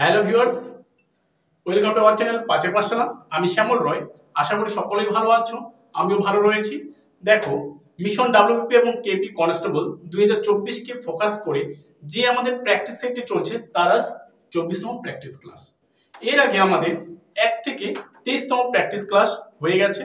Hello viewers, welcome to our channel পাঁচের পাঠশালা। আমি শ্যামল রয়। আশা করি সকলেই ভালো আছো, আমিও ভালো রয়েছি। দেখো, মিশন ডাব্লিউপি এবং কেপি কনস্টেবল 2024-কে ফোকাস করে যে আমাদের প্র্যাকটিস সেটটি চলছে তার আজ 24তম প্র্যাকটিস ক্লাস। এর আগে আমাদের 1 থেকে 23তম প্র্যাকটিস ক্লাস হয়ে গেছে।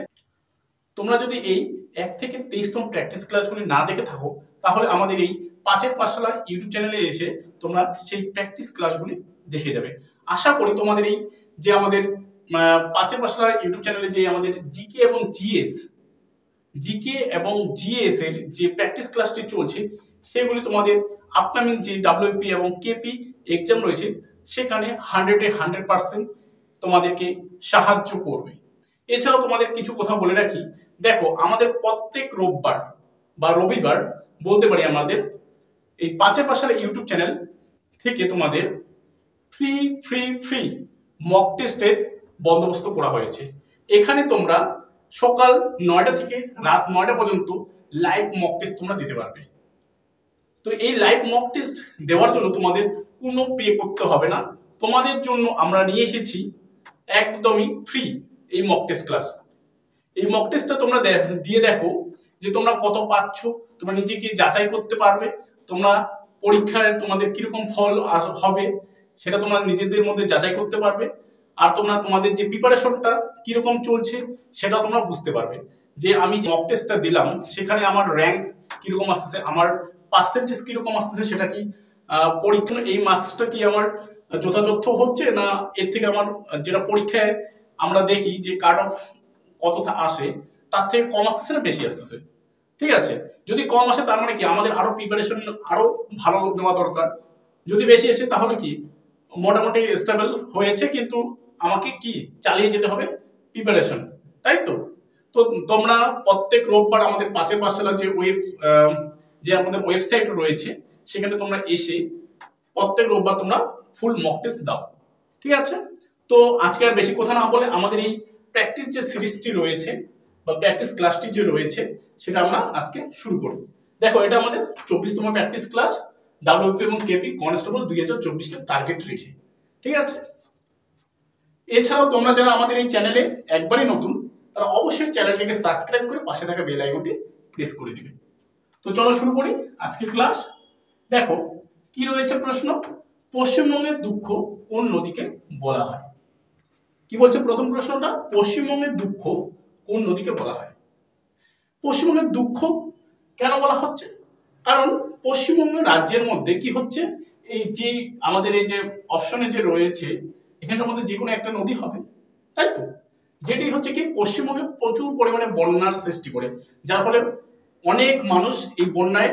তোমরা যদি এই 1 থেকে 23তম প্র্যাকটিস ক্লাসগুলি না দেখে থাকো তাহলে আমাদের এই পাঁচের পাঠশালা ইউটিউব চ্যানেলে এসে তোমরা সেই প্র্যাকটিস ক্লাসগুলি দেখে যাবে। আশা করি তোমাদের এই যে আমাদের পাঁচের পাঠশালা ইউটিউব চ্যানেলে যে আমাদের জিকে এবং জিএস এর যে প্র্যাকটিস ক্লাসটি চলছে সেগুলি তোমাদের আপকামিং যে ডাব্লিউপি এবং কেপি এক্সাম রয়েছে সেখানে 100% তোমাদেরকে সাহায্য করবে। এছাড়াও তোমাদের কিছু কথা বলে রাখি, দেখো আমাদের প্রত্যেক রোববার বা রবিবার বলতে পারি আমাদের এই পাঁচের পাঠশালা ইউটিউব চ্যানেল থেকে তোমাদের ফ্রি মক টেস্টের বন্দোবস্ত করা হয়েছে। এখানে তোমরা সকাল 9টা থেকে রাত 9টা পর্যন্ত লাইভ মক টেস্ট তোমরা দিতে পারবে। তো এই লাইভ মক টেস্ট দেওয়ার জন্য তোমাদের কোনো পে করতে হবে না। তোমাদের জন্য আমরা নিয়ে এসেছি একদমই ফ্রি এই মক টেস্ট ক্লাস। এই মক টেস্টটা তোমরা দিয়ে দেখো যে তোমরা কত পাচ্ছ, তোমরা নিজেকে যাচাই করতে পারবে। তোমরা পরীক্ষায় তোমাদের কিরকম ফল হবে সেটা তোমরা নিজেদের মধ্যে যাচাই করতে পারবে। আর তোমরা তোমাদের যে প্রিপারেশনটা কিরকম চলছে সেটা তোমরা বুঝতে পারবে যে আমি যে মক টেস্টটা দিলাম সেখানে আমার র্যাঙ্ক কিরকম আসতেছে, আমার পার্সেন্টেজ কিরকম আসতেছে, সেটা কি পরীক্ষা এই মার্কসটা কি আমার যথাযথ হচ্ছে না এর থেকে আমার যেটা পরীক্ষায় আমরা দেখি যে কাট অফ কত আসে তার থেকে কম আসতেছে না বেশি আসতেছে। ঠিক আছে, যদি কম আসে তার মানে কি আমাদের আরো প্রিপারেশন আরো ভালো নেওয়া দরকার। যদি বেশি আসে তাহলে কি মোটামুটি স্টেবল হয়েছে, কিন্তু আমাকে কি চালিয়ে যেতে হবে প্রিপারেশন, তাই তো। তো তোমরা প্রত্যেক রোববার আমাদের পাঁচের পাঠশালা যে আমাদের ওয়েবসাইট রয়েছে সেখানে তোমরা এসে প্রত্যেক রোববার তোমরা ফুল মক টেস্ট দাও। ঠিক আছে, তো আজকে আর বেশি কথা না বলে আমাদের এই প্র্যাকটিস যে সিরিজটি রয়েছে বা প্র্যাকটিস ক্লাসটি যে রয়েছে সেটা আমরা আজকে শুরু করি। দেখো, এটা আমাদের 24তম প্র্যাকটিস ক্লাস ডাব্লিউপি এবং কেপি কনস্টেবল 2024-কে টার্গেট রেখে। ঠিক আছে, এছাড়াও তোমরা যারা আমাদের এই চ্যানেলে একবারই নতুন তারা অবশ্যই চ্যানেলটিকে সাবস্ক্রাইব করে পাশে থাকা বেল আইকনটি প্রেস করে দিবে। তো চলো শুরু করি আজকের ক্লাস। দেখো কি রয়েছে প্রশ্ন, পশ্চিমবঙ্গের দুঃখ কোন নদীকে বলা হয়? কি বলছে প্রথম প্রশ্নটা, পশ্চিমবঙ্গের দুঃখ কোন নদীকে বলা হয়? পশ্চিমবঙ্গের দুঃখ কেন বলা হচ্ছে? কারণ পশ্চিমবঙ্গ রাজ্যের মধ্যে কি হচ্ছে, এই যে আমাদের এই যে অপশনে যে রয়েছে এখানের মধ্যে যে কোনো একটা নদী হবে, তাই তো, যেটি হচ্ছে কি পশ্চিমবঙ্গে প্রচুর পরিমাণে বন্যার সৃষ্টি করে, যার ফলে অনেক মানুষ এই বন্যায়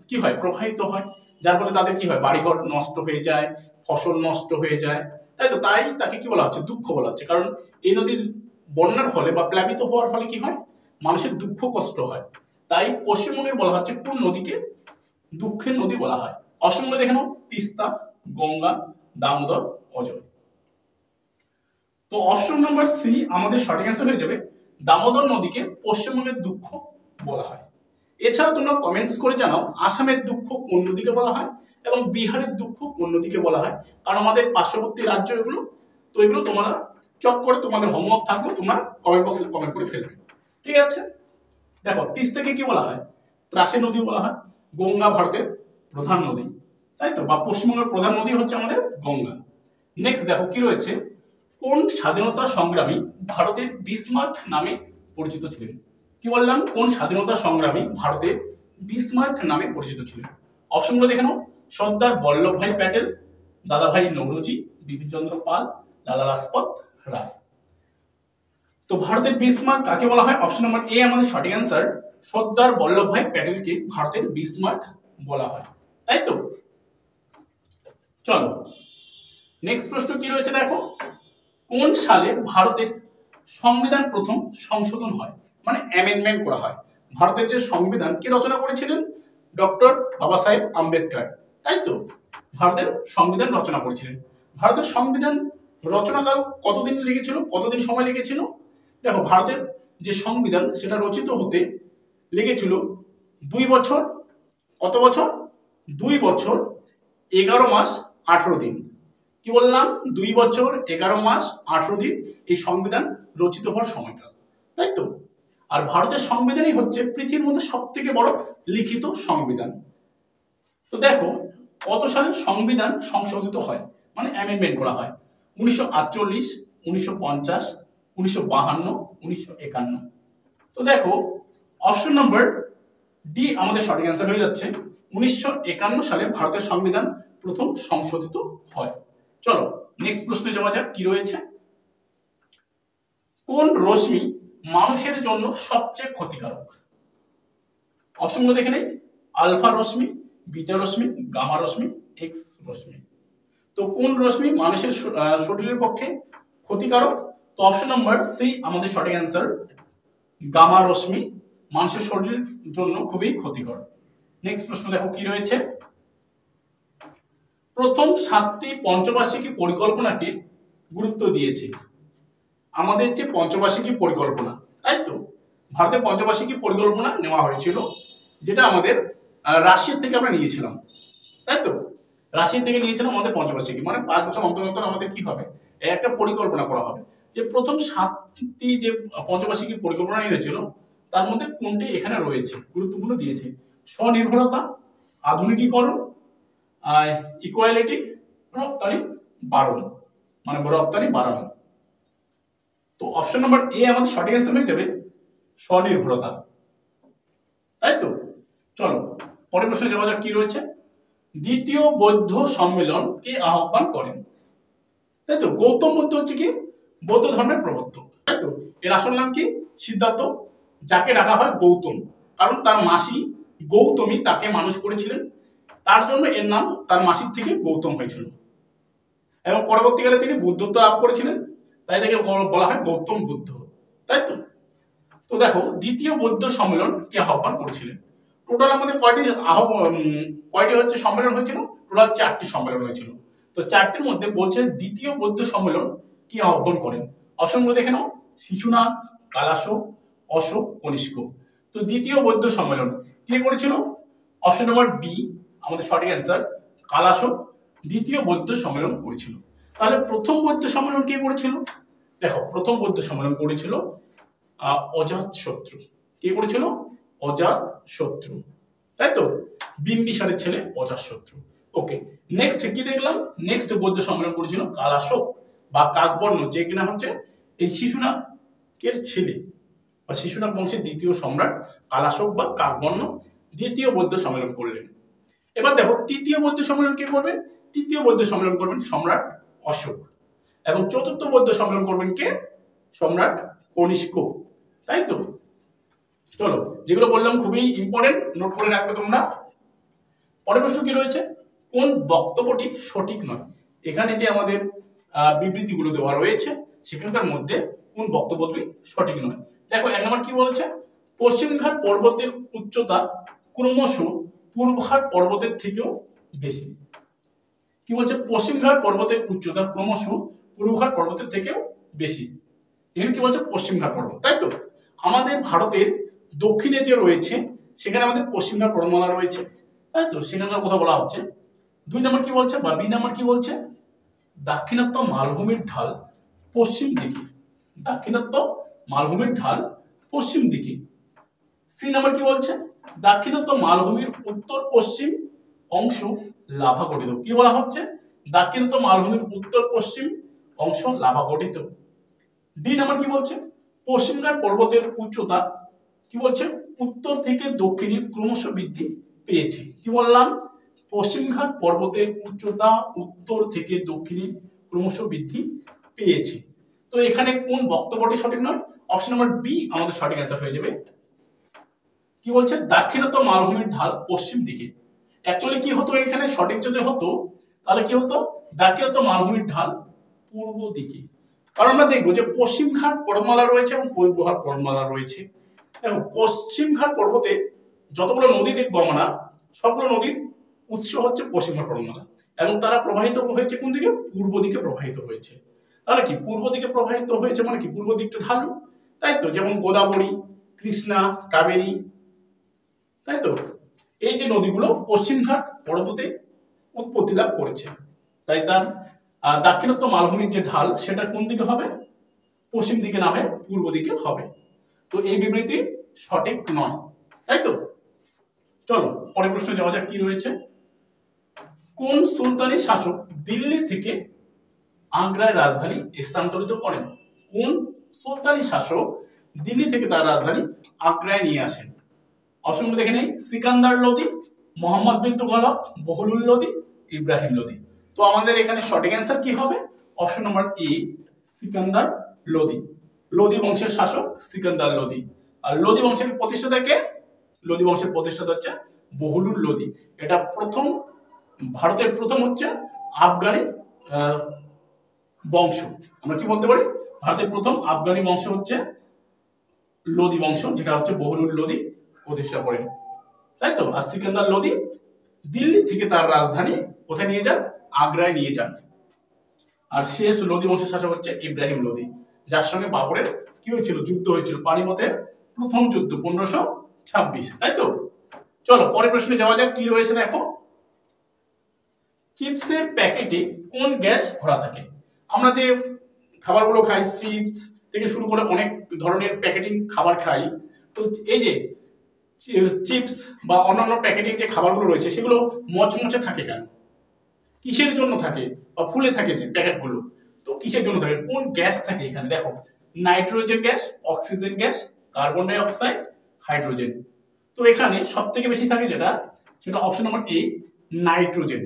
কি হয় প্রবাহিত হয়, যার ফলে তাদের কি হয় বাড়িঘর নষ্ট হয়ে যায়, ফসল নষ্ট হয়ে যায়, তাই তো। তাই তাকে কি বলা হচ্ছে, দুঃখ বলা হচ্ছে। কারণ এই নদীর বন্যার ফলে বা প্লাবিত হওয়ার ফলে কি হয়, মানুষের দুঃখ কষ্ট হয়। তাই পশ্চিমবঙ্গের বলা হচ্ছে কোন নদীকে দুঃখের নদী বলা হয়। অপশনগুলো দেখে নাও, তিস্তা, গঙ্গা, দামোদর, অজয়। তো অপশন নাম্বার সি আমাদের সঠিক অ্যান্সার হয়ে যাবে, দামোদর নদীকে পশ্চিমবঙ্গের দুঃখ বলা হয়। এছাড়া তোমরা কমেন্টস করে জানাও আসামের দুঃখ কোন নদীকে বলা হয় এবং বিহারের দুঃখ কোন নদীকে বলা হয়, কারণ আমাদের পার্শ্ববর্তী রাজ্য এগুলো। তো এগুলো তোমরা চট করে তোমাদের হোমওয়ার্ক থাকবে, তোমরা কমেন্ট বক্সে কমেন্ট করে ফেলবে। ঠিক আছে, দেখো তিস্তাকে কি বলা হয়, ত্রাসী নদী বলা হয়। গঙ্গা ভারতের প্রধান নদী, তাই তো, বা পশ্চিমবঙ্গের প্রধান নদী হচ্ছে আমাদের গঙ্গা। নেক্সট দেখো কি রয়েছে, কোন স্বাধীনতা সংগ্রামী ভারতের বিসমার্ক নামে পরিচিত ছিলেন? কি বললাম, কোন স্বাধীনতা সংগ্রামী ভারতের বিসমার্ক নামে পরিচিত ছিলেন? অপশনগুলো দেখে নাও, সর্দার বল্লভভাই প্যাটেল, দাদাভাই নৌরোজি, বিপিনচন্দ্র পাল, লালা লাজপত রায়। তো ভারতের বিসমার্ক কাকে বলা হয়? অপশন নাম্বার এ আমাদের সঠিক অ্যান্সার, সর্দার বল্লভভাই প্যাটেলকে ভারতের বিসমার্ক বলা হয়, তাই তো। চলো নেক্সট প্রশ্ন কি রয়েছে, দেখো কোন সালে ভারতের সংবিধান প্রথম সংশোধন হয়, মানে অ্যামেন্ডমেন্ট করা হয়? ভারতের যে সংবিধান কে রচনা করেছিলেন? ডক্টর বাবা সাহেব আম্বেদকর, তাই তো, ভারতের সংবিধান রচনা করেছিলেন। ভারতের সংবিধান রচনাকাল কতদিন লেগেছিল, কতদিন সময় লেগেছিল? দেখো ভারতের যে সংবিধান সেটা রচিত হতে লেগেছিল 2 বছর, কত বছর? 2 বছর 11 মাস 18 দিন। কি বললাম, 2 বছর 11 মাস 18 দিন এই সংবিধান রচিত হওয়ার সময়কাল, তাই তো। আর ভারতের সংবিধানই হচ্ছে পৃথিবীর মধ্যে সব থেকে বড় লিখিত সংবিধান। তো দেখো কত সালে সংবিধান সংশোধিত হয়, মানে অ্যামেন্ডমেন্ট করা হয়? 1948, 1950, 1952, 1951। তো দেখো অপশন নাম্বার ডি আমাদের সঠিক অ্যান্সার হয়ে যাচ্ছে। 1951 সালে ভারতের সংবিধান প্রথম সংশোধিত হয়। চলো নেক্সট প্রশ্নে যাওয়া যাক, কি রয়েছে। কোন রশ্মি মানুষের জন্য সবচেয়ে ক্ষতিকারক? অপশনগুলো দেখে নেই। আলফা রশ্মি, বিটা রশ্মি, গামা রশ্মি, এক্স রশ্মি। তো কোন রশ্মি মানুষের শরীরের পক্ষে ক্ষতিকারক? তো অপশন নাম্বার সি আমাদের সঠিক অ্যান্সার। গামা রশ্মি মানুষের শরীরের জন্য খুবই ক্ষতিকর। নেক্সট প্রশ্ন দেখো কি রয়েছে। প্রথম 7টি পঞ্চবার্ষিকী পরিকল্পনাকে গুরুত্ব দিয়েছে। আমাদের যে পঞ্চবার্ষিকী পরিকল্পনা, তাই তো, ভারতের পঞ্চবার্ষিকী পরিকল্পনা নেওয়া হয়েছিল, যেটা আমাদের রাশিয়া থেকে আমরা নিয়েছিলাম, তাই তো। রাশিয়া থেকে নিয়েছিলাম আমাদের পঞ্চবার্ষিকী, মানে 5 বছর অন্তর অন্তর আমাদের কি হবে, একটা পরিকল্পনা করা হবে। যে প্রথম 7টি যে পঞ্চবার্ষিকী পরিকল্পনা নিয়েছিল, তার মধ্যে কোনটি এখানে রয়েছে গুরুত্বপূর্ণ দিয়েছে? স্বনির্ভরতা, আধুনিকীকরণ, ইকুয়ালিটি, রপ্তানি বাড়ানো, মানে রপ্তানি বাড়ানো। তো অপশন নাম্বার এ আমাদের সঠিক অ্যান্সার হয়ে যাবে স্বনির্ভরতা, তাই তো। চলো পরের প্রশ্নে যাওয়া যাক, কি রয়েছে। দ্বিতীয় বৌদ্ধ সম্মেলন কে আহ্বান করেন? তাই তো, গৌতম বুদ্ধ হচ্ছে কি বৌদ্ধ ধর্মের প্রবর্তক, তাই তো। এর আসল নাম কি? সিদ্ধার্থ, যাকে ডাকা হয় গৌতম, কারণ তার মাসি গৌতমী তাকে মানুষ করেছিলেন, তার জন্য এর নাম তার মাসির থেকে গৌতম হয়েছিল। এবং পরবর্তীকালে তিনি বুদ্ধত্ব লাভ করেছিলেন, তাই তাকে বলা হয় গৌতম বুদ্ধ, তাই তো। তো দেখো দ্বিতীয় বৌদ্ধ সম্মেলন কে আহ্বান করেছিলেন? টোটাল আমাদের কয়টি হচ্ছে সম্মেলন হয়েছিল? টোটাল 4টি সম্মেলন হয়েছিল। তো 4টির মধ্যে বলছে দ্বিতীয় বৌদ্ধ সম্মেলন কি আহ্বান করেন? অপশনগুলো দেখে নাও। শিশুনাগ, কালাশোক, অশোক, কনিষ্ক। তো দ্বিতীয় বৌদ্ধ সম্মেলন কে করেছিল? অপশন নাম্বার বি আমাদের সঠিক অ্যান্সার, কালাশোক দ্বিতীয় বৌদ্ধ সম্মেলন করেছিল। তাহলে প্রথম বৌদ্ধ সম্মেলন কে করেছিল? দেখো প্রথম বৌদ্ধ সম্মেলন করেছিল অজাতশত্রু। কে করেছিল? অজাতশত্রু, তাই তো, বিম্বিসারের ছেলে অজাতশত্রু। ওকে, নেক্সট কি দেখলাম? নেক্সট বৌদ্ধ সম্মেলন করেছিল কালাশোক বা কাকবর্ণ, যে কিনা হচ্ছে এই শিশুনাগের ছেলে বা শিশুনাগ বংশের দ্বিতীয় সম্রাট কালাশোক বা কাকবর্ণ দ্বিতীয় বৌদ্ধ সম্মেলন করলেন। এবার দেখো তৃতীয় বৌদ্ধ সম্মেলন কে করবেন? তৃতীয় বৌদ্ধ সম্মেলন করবেন সম্রাট অশোক। এবং চতুর্থ বৌদ্ধ সম্মেলন করবেন কে? সম্রাট কনিষ্ক, তাই তো। চলো যেগুলো বললাম খুবই ইম্পর্টেন্ট, নোট করে রাখবে তোমরা। পরের প্রশ্ন কি রয়েছে? কোন বক্তব্যটি সঠিক নয়? এখানে যে আমাদের বিবৃতিগুলো দেওয়া রয়েছে সেখানকার মধ্যে কোন বক্তব্যটি সঠিক নয়? দেখো 1 নম্বর কি বলেছে? পশ্চিমঘাট পর্বতের উচ্চতা ক্রমশ পূর্বঘাট পর্বতের থেকেও বেশি। কি বলছে? পশ্চিমঘাট পর্বতের উচ্চতা ক্রমশ পূর্বঘাট পর্বতের থেকেও বেশি। এখানে কি বলছে? পশ্চিমঘাট পর্বত, তাই তো। আমাদের ভারতের দক্ষিণে যে রয়েছে সেখানে আমাদের পশ্চিমঘাট পর্বতমালা রয়েছে, তাই তো, সেখানকার কথা বলা হচ্ছে। 2 নম্বর কি বলছে বা বি নম্বর কি বলছে? দাক্ষিণাত্য মালভূমির ঢাল পশ্চিম দিকে। দাক্ষিণাত্য মালভূমির ঢাল পশ্চিম দিকে। সি নম্বর কি বলছে? দাক্ষিণাত্য মালভূমির উত্তর পশ্চিম অংশ লাভা গঠিত। কি বলা হচ্ছে? দাক্ষিণাত্য মালভূমির উত্তর পশ্চিম অংশ লাভা গঠিত। ডি নাম্বার কি বলছে? পশ্চিমঘাট পর্বতের উচ্চতা কি বলছে? উত্তর থেকে দক্ষিণে ক্রমশ বৃদ্ধি পেয়েছে। কি বললাম? পশ্চিমঘাট পর্বতের উচ্চতা উত্তর থেকে দক্ষিণে ক্রমশ বৃদ্ধি পেয়েছে। তো এখানে কোন বক্তব্যটি সঠিক নয়? অপশন নাম্বার বি আমাদের সঠিক অ্যান্সার হয়ে যাবে। কি বলছে? দাক্ষিণাত্য মালভূমির ঢাল পশ্চিম দিকে। অ্যাকচুয়ালি কি হতো এখানে? সঠিক যদি হতো তাহলে কি হতো? দাক্ষিণাত্য মালভূমির ঢাল পূর্ব দিকে। কারণ আমরা দেখবো যে পশ্চিমঘাট পর্বতমালা রয়েছে এবং পূর্বঘাট পর্বতমালা রয়েছে। দেখো পশ্চিমঘাট পর্বতে যতগুলো নদী দেখবো আমরা, সবগুলো নদীর উৎস হচ্ছে পশ্চিমঘাট পর্বতমালা, এবং তারা প্রবাহিত হয়েছে কোন দিকে? পূর্ব দিকে প্রবাহিত হয়েছে। তাহলে কি পূর্ব দিকে প্রবাহিত হয়েছে মানে কি পূর্ব দিকটা ঢালু, তাই তো। যেমন গোদাবরী, কৃষ্ণা, কাবেরী, তাই তো। এই যে নদীগুলো পশ্চিমঘাট পর্বতে উৎপত্তি লাভ করেছে, তাই তার দাক্ষিণাত্য মালভূমির যে ঢাল সেটা কোন দিকে হবে? পশ্চিম দিকে না হয়ে পূর্ব দিকে হবে। তো এই বিবৃতি সঠিক নয়, তাই তো। চলো পরের প্রশ্নে যাওয়া যাক, কি রয়েছে। কোন সুলতানি শাসক দিল্লি থেকে আগ্রায় রাজধানী স্থানান্তরিত করেন? কোন সুলতানি শাসক দিল্লি থেকে তার রাজধানী আগ্রায় নিয়ে আসেন? অপশনগুলো দেখে নেই। সিকান্দার লোদি, মোহাম্মদ বিন তুগলক, বহলুল লোদি, ইব্রাহিম লোদি। তো আমাদের এখানে সঠিক অ্যান্সার কি হবে? অপশন নাম্বার এ, সিকান্দার লোদি। লোদি বংশের শাসক সিকান্দার লোদি। আর লোদি বংশের প্রতিষ্ঠাতা কে? লোদি বংশের প্রতিষ্ঠাতা হচ্ছে বহলুল লোদি। এটা প্রথম, ভারতের প্রথম হচ্ছে আফগানি বংশ। আমরা কি বলতে পারি? ভারতের প্রথম আফগানি বংশ হচ্ছে লোদি বংশ, যেটা হচ্ছে বহলুল লোদি প্রতিষ্ঠা করেন, তাই তো। আর সিকান্দার লোদি দিল্লি থেকে তার রাজধানী কোথায় নিয়ে যান? আগ্রায় নিয়ে যান। আর শেষ লোদি বংশের শাসক হচ্ছে ইব্রাহিম লোদি, যার সঙ্গে বাবরের কি হয়েছিল? যুদ্ধ হয়েছিল, পানিপথের প্রথম যুদ্ধ 1526, তাই তো। চলো পরের প্রশ্নে যাওয়া যাক, কি রয়েছে দেখো। চিপসের প্যাকেটে কোন গ্যাস ভরা থাকে? আমরা যে খাবারগুলো খাই, চিপস থেকে শুরু করে অনেক ধরনের প্যাকেটিং খাবার খাই, তো এই যে চিপস বা অন্যান্য প্যাকেটিং যে খাবারগুলো রয়েছে সেগুলো মচমচে থাকে কেন? কিসের জন্য থাকে? বা ফুলে থাকে যে প্যাকেটগুলো, তো কিসের জন্য থাকে? কোন গ্যাস থাকে এখানে? দেখো, nitrogen gas, oxygen gas, carbon dioxide, hydrogen. তো এখানে সব থেকে বেশি থাকে যেটা, সেটা অপশন নাম্বার এ, নাইট্রোজেন।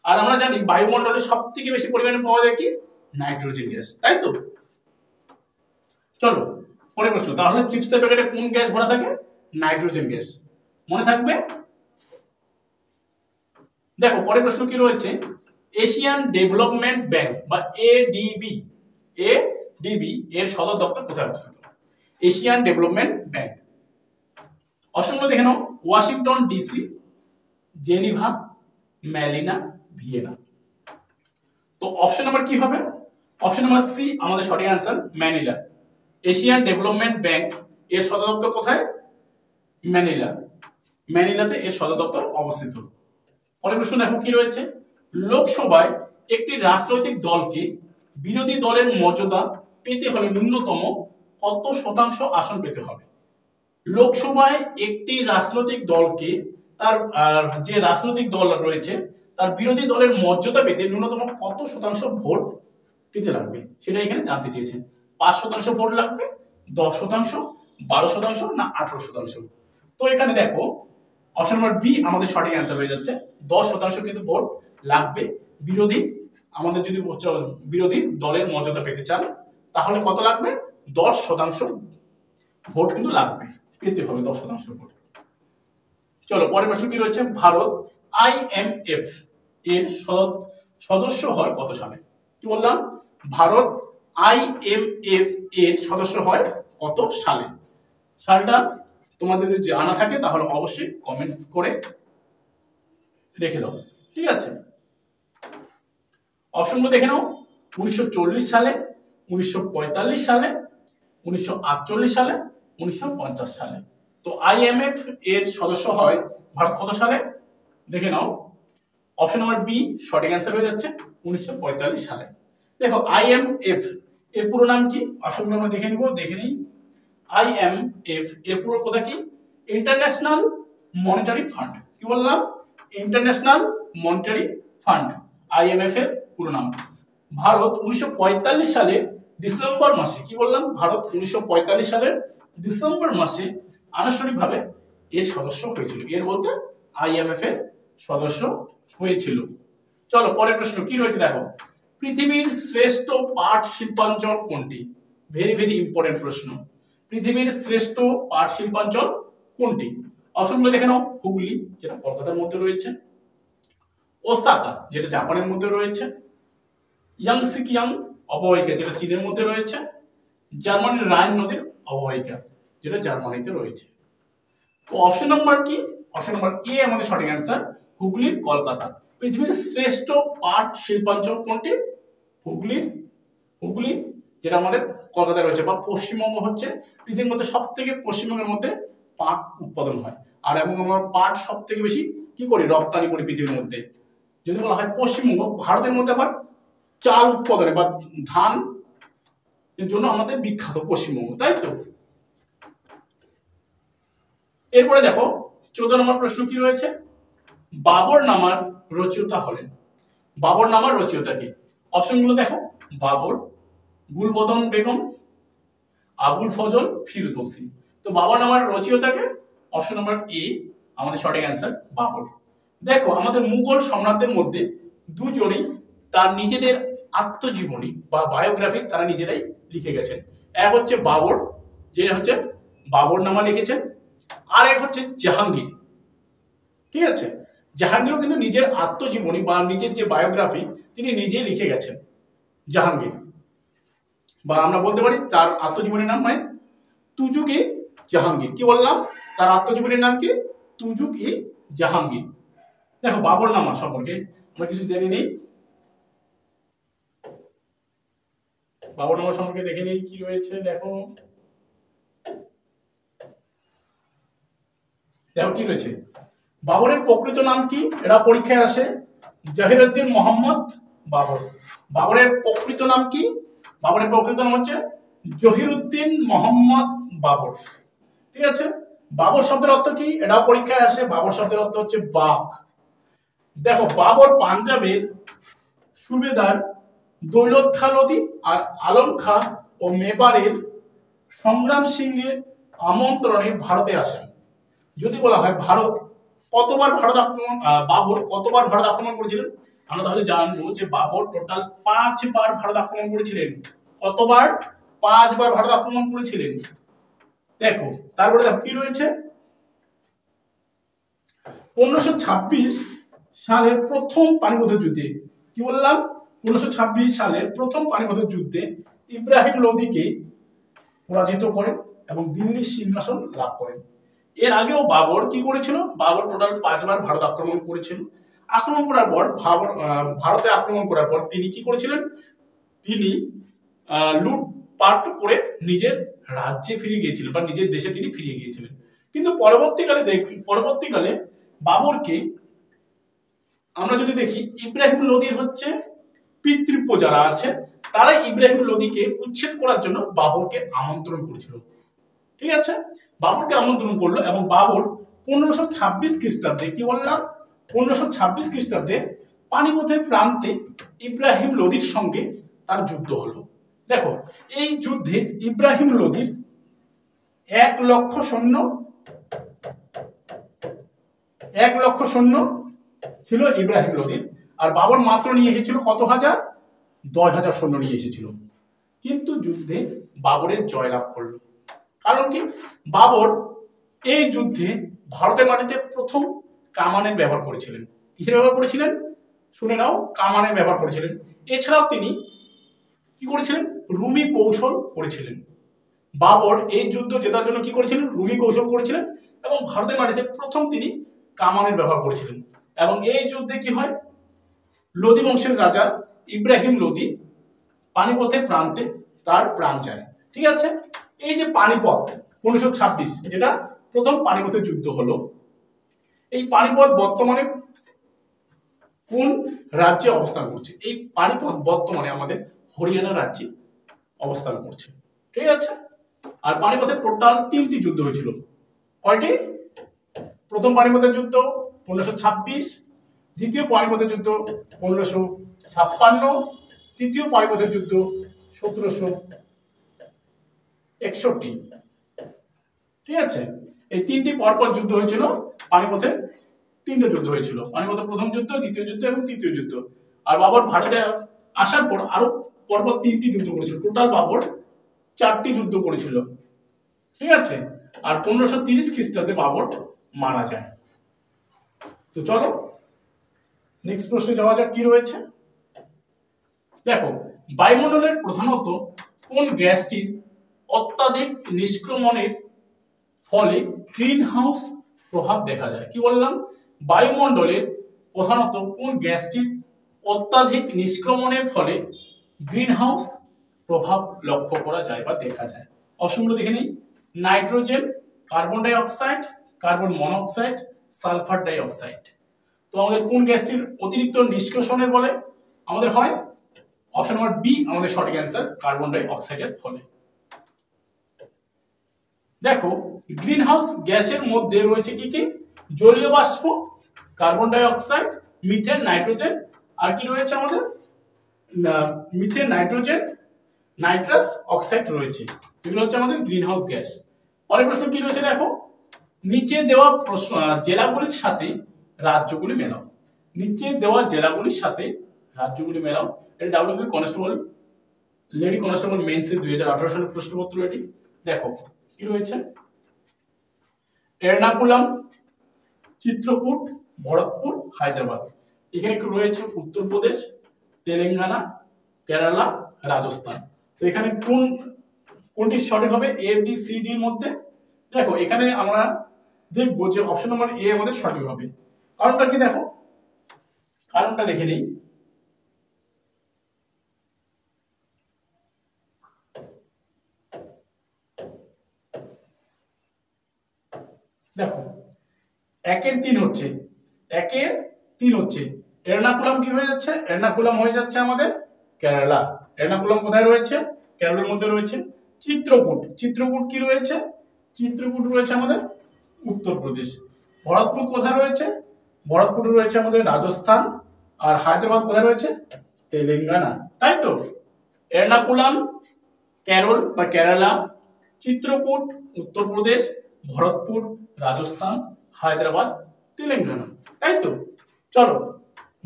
আর আমরা জানি বায়ুমণ্ডলে সব থেকে বেশি পরিমাণে পাওয়া যায় কি? নাইট্রোজেন গ্যাস, তাই তো। চলো পরের প্রশ্ন, তাহলে চিপসের প্যাকেটে কোন গ্যাস ভরা থাকে? নাইট্রোজেন গ্যাস, মনে থাকবে। দেখো পরের প্রশ্ন কি রয়েছে। এশিয়ান ডেভেলপমেন্ট ব্যাংক বা এডিবি, এর সদর দপ্তর কোথায় অবস্থিত? Asian development bank. অপশনগুলো দেখে নাও। Washington DC, Geneva, Manila, Vienna. তো অপশন নাম্বার কি হবে? অপশন নাম্বার সি আমাদের সঠিক answer, Manila. Asian development bank এর সদর দপ্তর কোথায়? ম্যানিলা। ম্যানিলাতে এর সদর দপ্তর অবস্থিত। পরের প্রশ্ন দেখো কি রয়েছে। লোকসভায় একটি রাজনৈতিক দলকে বিরোধী দলের মর্যাদা পেতে হলে ন্যূনতম কত শতাংশ আসন পেতে হবে? লোকসভায় একটি রাজনৈতিক দলকে তার যে রাজনৈতিক দল রয়েছে তার বিরোধী দলের মর্যাদা পেতে ন্যূনতম কত শতাংশ ভোট পেতে লাগবে, সেটা এখানে জানতে চেয়েছেন। 5% ভোট লাগবে, 10%, 12%, না 18%? তো এখানে দেখো অপশন নাম্বার বি আমাদের সঠিক অ্যান্সার হয়ে যাচ্ছে। 10% কিন্তু ভোট লাগবে আমাদের যদি বিরোধী দলের মর্যাদা পেতে চান, তাহলে কত লাগবে? 10% ভোট কিন্তু লাগবে, পেতে হবে 10% ভোট। চলো পরের প্রশ্ন কি রয়েছে। ভারত IMF এর সদস্য হয় কত সালে? কি বললাম? ভারত IMF এর সদস্য হয় কত সালে? সালটা তোমাদের যদি জানা থাকে তাহলে অবশ্যই কমেন্ট করে রেখে দাও, ঠিক আছে। অপশনগুলো দেখে নাও। 1940 সালে, 1945 সালে, 1948 সালে, 1950 সালে। তো IMF এর সদস্য হয় ভারত কত সালে? দেখে নাও। অপশন নাম্বার বি সঠিক অ্যান্সার হয়ে যাচ্ছে 1945 সালে। দেখো IMF এর পুরো নাম কি? অপশনগুলো আমরা দেখে নিই। IMF এর পুরো কথা কি? International monetary fund. কি বললাম? ইন্টারন্যাশনাল মনিটারি ফান্ড, IMF এর পুরো নাম। ভারত 1945 সালে ডিসেম্বর মাসে, কি বললাম? ভারত 1945 সালের ডিসেম্বর মাসে আনুষ্ঠানিকভাবে এর সদস্য হয়েছিল। এর বলতে IMF এর সদস্য হয়েছিল। চলো পরের প্রশ্ন কি রয়েছে দেখো। পৃথিবীর শ্রেষ্ঠ পাট শিল্পাঞ্চল কোনটি? ভেরি ভেরি ইম্পর্টেন্ট প্রশ্ন। পৃথিবীর শ্রেষ্ঠ পাট শিল্পাঞ্চল কোনটি? অপশনগুলো দেখে নাও। হুগলি, যেটা কলকাতার মধ্যে রয়েছে, ওসাকা, যেটা জাপানের মধ্যে রয়েছে, ইয়াংসিকিয়াং অববাহিকা, যেটা চীনের মধ্যে রয়েছে, জার্মানির রাইন নদীর অববাহিকা, যেটা জার্মানিতে রয়েছে। তো অপশন নাম্বার কি? অপশন নাম্বার এ আমাদের সঠিক অ্যান্সার, হুগলির কলকাতা। পৃথিবীর শ্রেষ্ঠ পাট শিল্পাঞ্চল কোনটি? হুগলি, যেটা আমাদের কলকাতায় রয়েছে। বা পশ্চিমবঙ্গ হচ্ছে পৃথিবীর মধ্যে সব থেকে, পশ্চিমবঙ্গের মধ্যে পাট উৎপাদন হয়। আর এবং আমরা পাট সব থেকে বেশি কি করি? রপ্তানি করি পৃথিবীর মধ্যে। যদি বলা হয় পশ্চিমবঙ্গ, ভারতের মধ্যে আবার চাল উৎপাদনে বা ধান এর জন্য আমাদের বিখ্যাত পশ্চিমবঙ্গ, তাই তো। এরপরে দেখো 14 নম্বর প্রশ্ন কি রয়েছে, বাবরনামার রচয়িতা হলেন। বাবরনামার রচয়িতা কে? অপশনগুলো দেখো, বাবর, গুলবদন বেগম, আবুল ফজল, ফিরদৌসি। তো বাবরনামার রচয়িতাকে অপশন নাম্বার এ আমাদের সঠিক অ্যান্সার, বাবর। দেখো আমাদের মুঘল সম্রাটদের মধ্যে দুজনেই তার নিজেদের আত্মজীবনী বা বায়োগ্রাফি তারা নিজেরাই লিখে গেছেন। এক হচ্ছে বাবর, যেটা হচ্ছে বাবরনামা লিখেছেন, আর এক হচ্ছে জাহাঙ্গীর। ঠিক আছে, জাহাঙ্গীরও কিন্তু নিজের আত্মজীবনী বা নিজের যে বায়োগ্রাফি তিনি নিজেই লিখে গেছেন, জাহাঙ্গীর। বা আমরা বলতে পারি তার আত্মজীবনীর নাম হয় তুজুক-ই জাহাঙ্গীর। কি বললাম, তার আত্মজীবনীর নাম কি? তুজুক-ই জাহাঙ্গীর। দেখো বাবরনামা সম্পর্কে আমরা কিছু জেনে নেই। বাবরনামা সম্পর্কে দেখে নেই কি রয়েছে। দেখো দেখো কি রয়েছে, বাবরের প্রকৃত নাম কি? এটা পরীক্ষায় আসে, জহিরুদ্দিন মোহাম্মদ বাবর। বাবরের প্রকৃত নাম কি? বাবরের প্রকৃত নাম হচ্ছে জহিরুদ্দিন মোহাম্মদ বাবর। ঠিক আছে, বাবর শব্দের অর্থ কি? এটা পরীক্ষায় আসে। বাবর শব্দের অর্থ হচ্ছে বাঘ। দেখো বাবর পাঞ্জাবের সুবেদার দৌলত খাঁ লোধি আর আলম খাঁ ও মেবারের সংগ্রাম সিংহের আমন্ত্রণে ভারতে আসেন। যদি বলা হয় ভারত কতবার ভারত আক্রমণ, বাবর কতবার ভারত আক্রমণ করেছিলেন, আমরা তাহলে জানবো যে বাবর টোটাল 5 বার ভারত আক্রমণ করেছিলেন। কতবার? 5 বার ভারত আক্রমণ করেছিলেন। দেখো তারপরে দেখো কি রয়েছে, 1526 সালের প্রথম পানিপথের যুদ্ধে, কি বললাম, 1526 সালের প্রথম পানিপথের যুদ্ধে ইব্রাহিম লোদিকে পরাজিত করেন এবং দিল্লির সিংহাসন লাভ করেন। এর আগেও বাবর কি করেছিল? বাবর টোটাল 5 বার ভারত আক্রমণ করেছিল। আক্রমণ করার পর ভারতে আক্রমণ করার পর তিনি কি করেছিলেন? তিনি লুটপাট করে নিজের রাজ্যে ফিরে গিয়েছিলেন বা নিজের দেশে তিনি ফিরে গিয়েছিলেন। কিন্তু পরবর্তীকালে বাবরকে আমরা যদি দেখি, ইব্রাহিম লোদির হচ্ছে পিতৃব্য যারা আছে তারা ইব্রাহিম লোদিকে উচ্ছেদ করার জন্য বাবরকে আমন্ত্রণ করেছিল। ঠিক আছে, বাবরকে আমন্ত্রণ করলো এবং বাবর 1526 খ্রিস্টাব্দে, কি বললাম, 1526 খ্রিস্টাব্দে পানিপথের প্রান্তে ইব্রাহিম লোদির সঙ্গে তার যুদ্ধ হলো। দেখো এই যুদ্ধে ইব্রাহিম লোদির 1 লক্ষ সৈন্য ছিল ইব্রাহিম লোদির, আর বাবর মাত্র নিয়ে এসেছিল কত হাজার? 10,000 সৈন্য নিয়ে এসেছিল। কিন্তু যুদ্ধে বাবরের জয়লাভ করলো। কারণ কি? বাবর এই যুদ্ধে ভারতের মাটিতে প্রথম কামানের ব্যবহার করেছিলেন। কিসের ব্যবহার করেছিলেন? শুনে নাও, কামানের ব্যবহার করেছিলেন। এছাড়াও তিনি কি করেছিলেন? রুমি কৌশল করেছিলেন। বাবর এই যুদ্ধ জেতার জন্য কি করেছিলেন? রুমি কৌশল করেছিলেন এবং ভারতের মাটিতে প্রথম তিনি কামানের ব্যবহার করেছিলেন। এবং এই যুদ্ধে কি হয়? লোদি বংশের রাজা ইব্রাহিম লোদি পানিপথের প্রান্তে তার প্রাণ যায়। ঠিক আছে, এই যে পানিপথ 1526 যেটা প্রথম পানিপথের যুদ্ধ হলো, এই পানিপথ বর্তমানে কোন রাজ্যে অবস্থান করছে? এই পানিপথ বর্তমানে আমাদের হরিয়ানা রাজ্যে অবস্থান করছে। ঠিক আছে, আর পানিপথের টোটাল 3টি যুদ্ধ হয়েছিল। কয়টি? প্রথম পানিপথের যুদ্ধ 1526, দ্বিতীয় পানিপথের যুদ্ধ 1556, তৃতীয় পানিপথের যুদ্ধ 1761। ঠিক আছে, এই 3টি পরপর যুদ্ধ হয়েছিল। পানিপথে 3টে যুদ্ধ হয়েছিল, পানিপথের প্রথম যুদ্ধ, দ্বিতীয় যুদ্ধ এবং তৃতীয় যুদ্ধ। আর বাবর ভারতে আসার পর আরো পরপর 3টি যুদ্ধ করেছিল। টোটাল বাবর 4টি যুদ্ধ করেছিল। ঠিক আছে, আর 1530 খ্রিস্টাব্দে বাবর মারা যায়। তো চলো নেক্সট প্রশ্নে যাওয়া যাক, কি রয়েছে। দেখো বায়ুমণ্ডলের প্রধানত কোন গ্যাসটির অত্যাধিক নিষ্ক্রমণের ফলে গ্রিন হাউস প্রভাব দেখা যায়? কি বললাম, বায়ুমণ্ডলের প্রধানত কোন গ্যাসটির অত্যাধিক নিষ্ক্রমণের ফলে গ্রিন হাউস প্রভাব লক্ষ্য করা যায় বা দেখা যায়? অপশনগুলো দেখে নিই। Nitrogen, carbon die oxide, carbon monoxide, sulphur die oxide. তো আমাদের কোন গ্যাসটির অতিরিক্ত নিষ্কাশনের বলে আমাদের হয় অপশন নাম্বার বি আমাদের সঠিক অ্যান্সার, কার্বন ডাই অক্সাইডের ফলে। দেখো গ্রিন হাউস গ্যাসের মধ্যে রয়েছে কি কি? জলীয় বাষ্প, carbon die oxide, methane, nitrogen, আর কি রয়েছে আমাদের? মিথেন, নাইট্রোজেন, নাইট্রাস অক্সাইড রয়েছে। এগুলো হচ্ছে আমাদের গ্রিন হাউস গ্যাস। পরের প্রশ্ন কি রয়েছে দেখো, নিচে দেওয়া জেলাগুলির সাথে রাজ্যগুলি মেলাও। নিচে দেওয়া জেলাগুলির সাথে রাজ্যগুলি মেলাও। এটা ডাব্লিউবি কনস্টেবল, লেডি কনস্টেবল মেন্সের 2018 সালের প্রশ্নপত্র এটি। দেখো কি রয়েছে, এর্নাকুলাম, চিত্রকূট, ভরতপুর, হায়দ্রাবাদ। এখানে কি রয়েছে? উত্তরপ্রদেশ, তেলেঙ্গানা, কেরালা, রাজস্থান। তো এখানে কোনটি সঠিক হবে? এ বি সি ডির মধ্যে? দেখো এখানে আমরা দেখবো যে অপশন নাম্বার এ আমাদের সঠিক হবে। কারণটা কি দেখো, কারণটা দেখে নেই। দেখো 1-3 হচ্ছে, 1-3 হচ্ছে। এর্নাকুলাম কি হয়ে যাচ্ছে? এর্নাকুলাম হয়ে যাচ্ছে আমাদের কেরালা। এর্নাকুলাম কোথায় রয়েছে? কেরালার মধ্যে রয়েছে। চিত্রকূট, চিত্রকূট কি রয়েছে? চিত্রকূট রয়েছে আমাদের উত্তরপ্রদেশ। ভরতপুর কোথায় রয়েছে? ভরতপুর রয়েছে আমাদের রাজস্থান। আর হায়দ্রাবাদ কোথায় রয়েছে? তেলেঙ্গানা। তাই তো, এর্নাকুলাম কেরল বা কেরালা, চিত্রকূট উত্তরপ্রদেশ, ভরতপুর রাজস্থান, হায়দ্রাবাদ তেলেঙ্গানা। তাই তো, চলো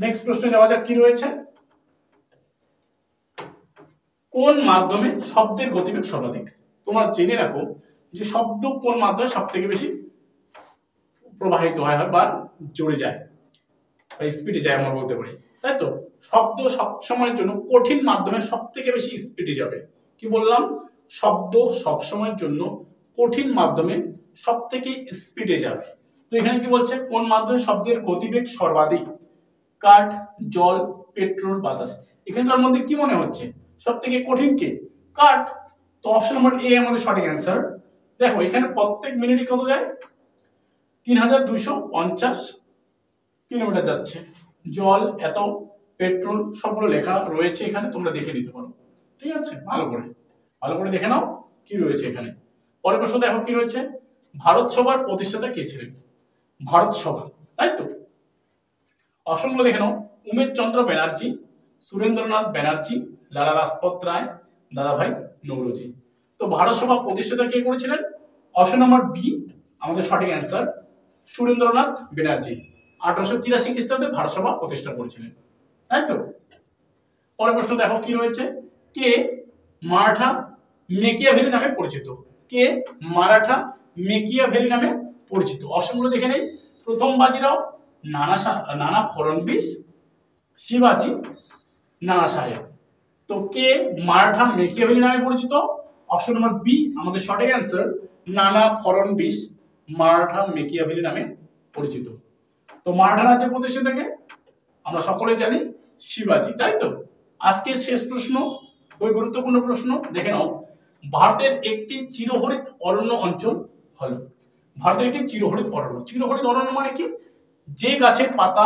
নেক্সট প্রশ্নে যাওয়া যাক। কি রয়েছে? কোন মাধ্যমে শব্দের গতিবেগ সর্বাধিক? তোমরা জেনে রাখো যে শব্দ কোন মাধ্যমে সব থেকে বেশি প্রবাহিত হয় বা জড়ে যায় বা স্পিডে যায় আমরা বলতে পারি। তাই তো, শব্দ সব সময়ের জন্য কঠিন মাধ্যমে সব থেকে বেশি স্পিডে যাবে। কি বললাম? শব্দ সব সময়ের জন্য কঠিন মাধ্যমে সব থেকে স্পিডে যাবে। তো এখানে কি বলছে? কোন মাধ্যমে শব্দের গতিবেগ সর্বাধিক? কাঠ, জল, পেট্রোল, বাতাস। এখানকার মধ্যে কি মনে হচ্ছে সব থেকে কঠিন কে? কাঠ। তো অপশন নাম্বার এ আমাদের সঠিক অ্যান্সার। দেখো এখানে প্রত্যেক মিনিটে কত যায়? 3250 কিলোমিটার যাচ্ছে। জল এত, পেট্রোল সবগুলো লেখা রয়েছে এখানে, তোমরা দেখে নিতে পারো। ঠিক আছে, ভালো করে দেখে নাও কি রয়েছে এখানে। পরের প্রশ্ন দেখো কি রয়েছে, ভারত সভার প্রতিষ্ঠাতা কে ছিলেন? ভারত সভা, তাই তো। অপশনগুলো দেখে নাও, উমেশ চন্দ্র ব্যানার্জি, সুরেন্দ্রনাথ ব্যানার্জি, লালা লাজপত রায়, দাদাভাই নৌরোজি। তো ভারত সভা প্রতিষ্ঠাতা কে করেছিলেন? অপশন নাম্বার বি আমাদের সঠিক অ্যান্সার, সুরেন্দ্রনাথ ব্যানার্জি 1883 খ্রিস্টাব্দে ভারত সভা প্রতিষ্ঠা করেছিলেন। তাই তো। পরের প্রশ্ন দেখো কি রয়েছে, কে মারাঠা মেকিয়াভেলি নামে পরিচিত? কে মারাঠা মেকিয়াভেলি নামে পরিচিত? অপশনগুলো দেখে নেই। প্রথম বাজিরাও, নানা ফড়নবিস, শিবাজি, নানা সাহেব। তো কে মারাঠা মেকিয়াভেলি নামে পরিচিত? অপশন নাম্বার বি আমাদের সঠিক অ্যান্সার, নানা ফড়নবিস মারাঠা মেকিয়াভেলি নামে পরিচিত। তো মারাঠা রাজ্যের প্রতিষ্ঠাতাকে আমরা সকলে জানি শিবাজি। তাই তো। আজকের শেষ প্রশ্ন, খুবই গুরুত্বপূর্ণ প্রশ্ন, দেখে নাও। ভারতের একটি চিরহরিত অরণ্য অঞ্চল হলো? ভারতের একটি চিরহরিত অরণ্য, চিরহরিত অরণ্য মানে কি? যে গাছের পাতা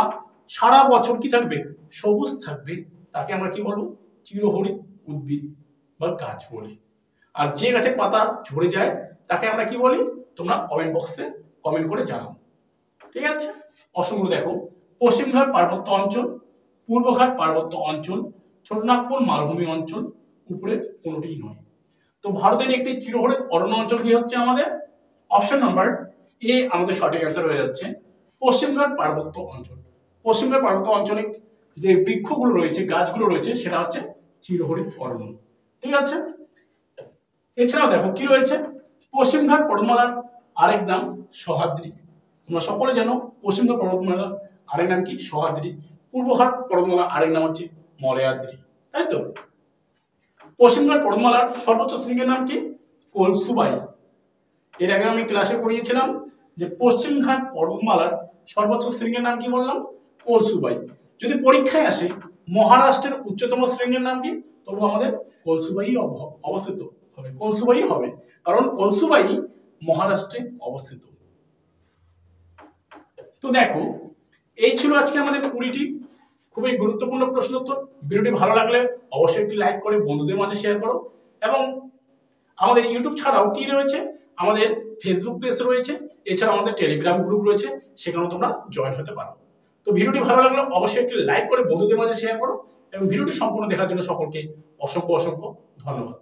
সারা বছর কি থাকবে? সবুজ থাকবে, তাকে আমরা কি বলবো? চিরহরিত উদ্ভিদ বা গাছ বলি। আর যে গাছের পাতা ঝরে যায় তাকে আমরা কি বলি? তোমরা কমেন্ট বক্সে কমেন্ট করে জানাও। ঠিক আছে, অপশনগুলো দেখো, পশ্চিমঘাট পার্বত্য অঞ্চল, পূর্বঘাট পার্বত্য অঞ্চল, ছোটনাগপুর মালভূমি অঞ্চল, উপরের কোনোটিই নয়। তো ভারতের একটি চিরহরিত অরণ্য অঞ্চল কি হচ্ছে আমাদের? অপশন নাম্বার এ আমাদের সঠিক অ্যান্সার হয়ে যাচ্ছে, পশ্চিমঘাট পার্বত্য অঞ্চল। পশ্চিমঘাট পার্বত্য অঞ্চলে যে বৃক্ষগুলো রয়েছে, গাছগুলো রয়েছে, সেটা হচ্ছে চিরহরিত অরণ্য। ঠিক আছে, এছাড়াও দেখো কি রয়েছে, পশ্চিমঘাট পর্বতমালার আরেক নাম সহ্যাদ্রি। তোমরা সকলে জানো পশ্চিমঘাট পর্বতমালার আরেক নাম কি? সহ্যাদ্রি। পূর্বঘাট পর্বতমালার আরেক নাম হচ্ছে মলয়াদ্রি। তাই তো। পশ্চিমঘাট পর্বতমালার সর্বোচ্চ শৃঙ্গের নাম কি? কলসুবাই। এর আগে আমি ক্লাসে পড়িয়েছিলাম যে পশ্চিমঘাট পর্বতমালার সর্বোচ্চ শৃঙ্গের নাম কি বললাম? কলসুবাই। যদি পরীক্ষায় আসে মহারাষ্ট্রের উচ্চতম শৃঙ্গের নাম কি, তবু আমাদের কলসুবাই অবস্থিত হবে, কলসুবাই হবে, কারণ কলসুবাই মহারাষ্ট্রে অবস্থিত। তো দেখো এই ছিল আজকে আমাদের 20টি খুবই গুরুত্বপূর্ণ প্রশ্ন উত্তর। ভিডিওটি ভালো লাগলে অবশ্যই একটি লাইক করে বন্ধুদের মাঝে শেয়ার করো, এবং আমাদের ইউটিউব ছাড়াও কি রয়েছে, আমাদের ফেসবুক পেজ রয়েছে, এছাড়া আমাদের টেলিগ্রাম গ্রুপ রয়েছে, সেখানেও তোমরা জয়েন হতে পারো। তো ভিডিওটি ভালো লাগলে অবশ্যই একটি লাইক করে বন্ধুদের মাঝে শেয়ার করো, এবং ভিডিওটি সম্পূর্ণ দেখার জন্য সকলকে অসংখ্য অসংখ্য ধন্যবাদ।